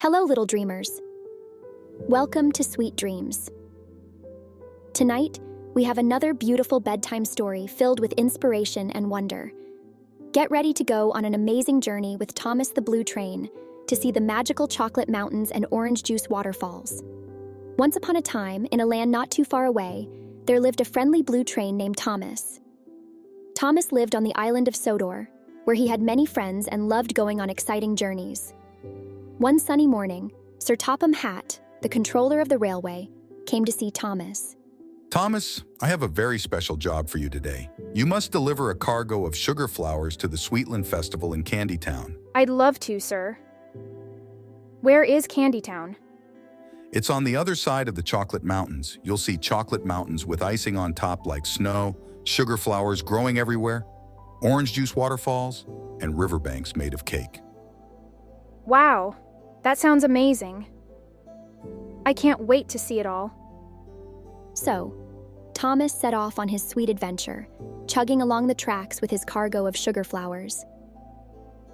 Hello, little dreamers. Welcome to Sweet Dreams. Tonight, we have another beautiful bedtime story filled with inspiration and wonder. Get ready to go on an amazing journey with Thomas the Blue Train to see the magical chocolate mountains and orange juice waterfalls. Once upon a time, in a land not too far away, there lived a friendly blue train named Thomas. Thomas lived on the island of Sodor, where he had many friends and loved going on exciting journeys. One sunny morning, Sir Topham Hatt, the controller of the railway, came to see Thomas. Thomas, I have a very special job for you today. You must deliver a cargo of sugar flowers to the Sweetland festival in Candytown. I'd love to, sir. Where is Candytown? It's on the other side of the chocolate mountains. You'll see chocolate mountains with icing on top like snow, sugar flowers growing everywhere, orange juice waterfalls, and riverbanks made of cake. Wow, that sounds amazing. I can't wait to see it all. So, Thomas set off on his sweet adventure, chugging along the tracks with his cargo of sugar flowers.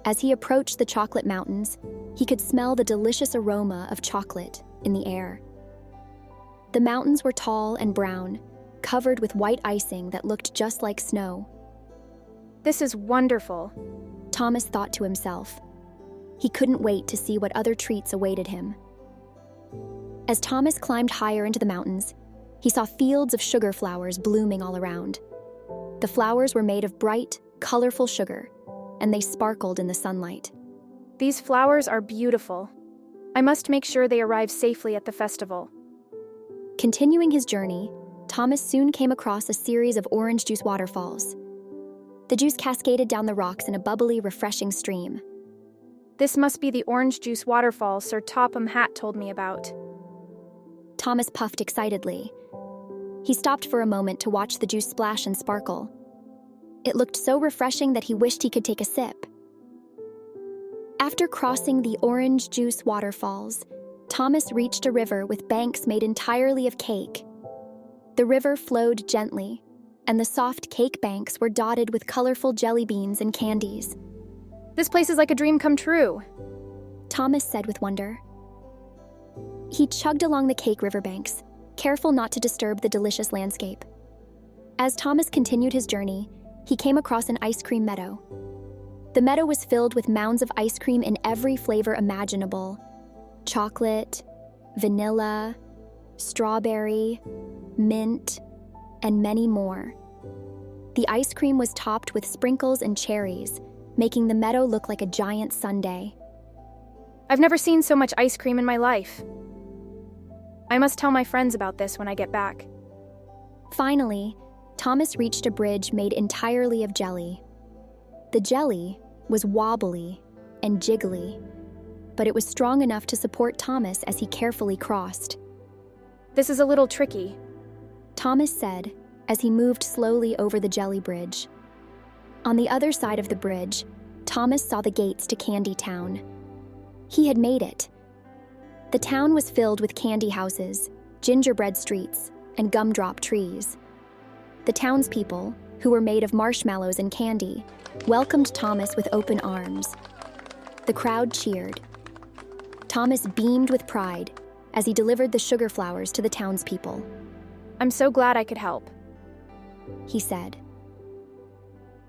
As he approached the chocolate mountains, he could smell the delicious aroma of chocolate in the air. The mountains were tall and brown, covered with white icing that looked just like snow. This is wonderful, Thomas thought to himself. He couldn't wait to see what other treats awaited him. As Thomas climbed higher into the mountains, he saw fields of sugar flowers blooming all around. The flowers were made of bright, colorful sugar, and they sparkled in the sunlight. These flowers are beautiful. I must make sure they arrive safely at the festival. Continuing his journey, Thomas soon came across a series of orange juice waterfalls. The juice cascaded down the rocks in a bubbly, refreshing stream. This must be the orange juice waterfall Sir Topham Hatt told me about. Thomas puffed excitedly. He stopped for a moment to watch the juice splash and sparkle. It looked so refreshing that he wished he could take a sip. After crossing the orange juice waterfalls, Thomas reached a river with banks made entirely of cake. The river flowed gently, and the soft cake banks were dotted with colorful jelly beans and candies. This place is like a dream come true, Thomas said with wonder. He chugged along the cake riverbanks, careful not to disturb the delicious landscape. As Thomas continued his journey, he came across an ice cream meadow. The meadow was filled with mounds of ice cream in every flavor imaginable: chocolate, vanilla, strawberry, mint, and many more. The ice cream was topped with sprinkles and cherries, making the meadow look like a giant sundae. I've never seen so much ice cream in my life. I must tell my friends about this when I get back. Finally, Thomas reached a bridge made entirely of jelly. The jelly was wobbly and jiggly, but it was strong enough to support Thomas as he carefully crossed. This is a little tricky, Thomas said as he moved slowly over the jelly bridge. On the other side of the bridge, Thomas saw the gates to Candytown. He had made it. The town was filled with candy houses, gingerbread streets, and gumdrop trees. The townspeople, who were made of marshmallows and candy, welcomed Thomas with open arms. The crowd cheered. Thomas beamed with pride as he delivered the sugar flowers to the townspeople. I'm so glad I could help, he said.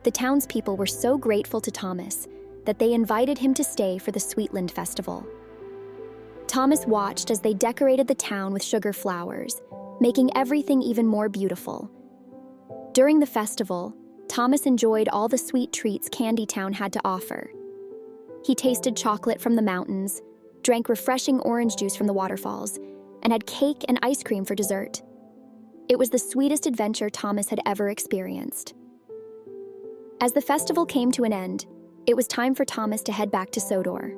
The townspeople were so grateful to Thomas that they invited him to stay for the Sweetland festival. Thomas watched as they decorated the town with sugar flowers, making everything even more beautiful. During the festival, Thomas enjoyed all the sweet treats Candytown had to offer. He tasted chocolate from the mountains, drank refreshing orange juice from the waterfalls, and had cake and ice cream for dessert. It was the sweetest adventure Thomas had ever experienced. As the festival came to an end, it was time for Thomas to head back to Sodor.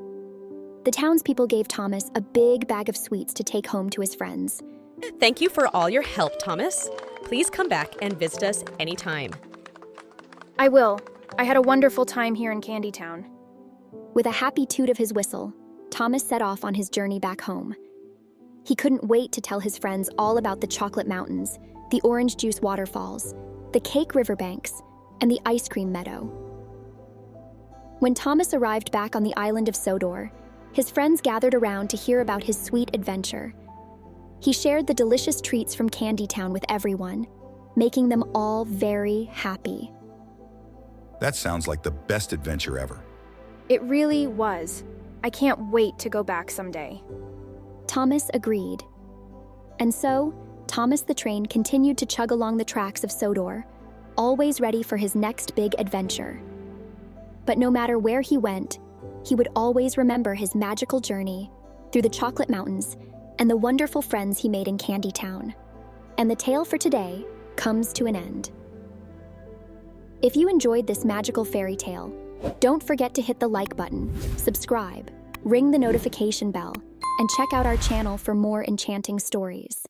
The townspeople gave Thomas a big bag of sweets to take home to his friends. Thank you for all your help, Thomas. Please come back and visit us anytime. I will. I had a wonderful time here in Candytown. With a happy toot of his whistle, Thomas set off on his journey back home. He couldn't wait to tell his friends all about the chocolate mountains, the orange juice waterfalls, the cake riverbanks, and the ice cream meadow. When Thomas arrived back on the island of Sodor, His friends gathered around to hear about his sweet adventure. He shared the delicious treats from Candy Town with everyone, making them all very happy. That sounds like the best adventure ever. It really was. I can't wait to go back someday. Thomas agreed. And so, Thomas the train continued to chug along the tracks of Sodor, always ready for his next big adventure. But no matter where he went, he would always remember his magical journey through the chocolate mountains and the wonderful friends he made in Candy Town. And the tale for today comes to an end. If you enjoyed this magical fairy tale, don't forget to hit the like button, subscribe, ring the notification bell, and check out our channel for more enchanting stories.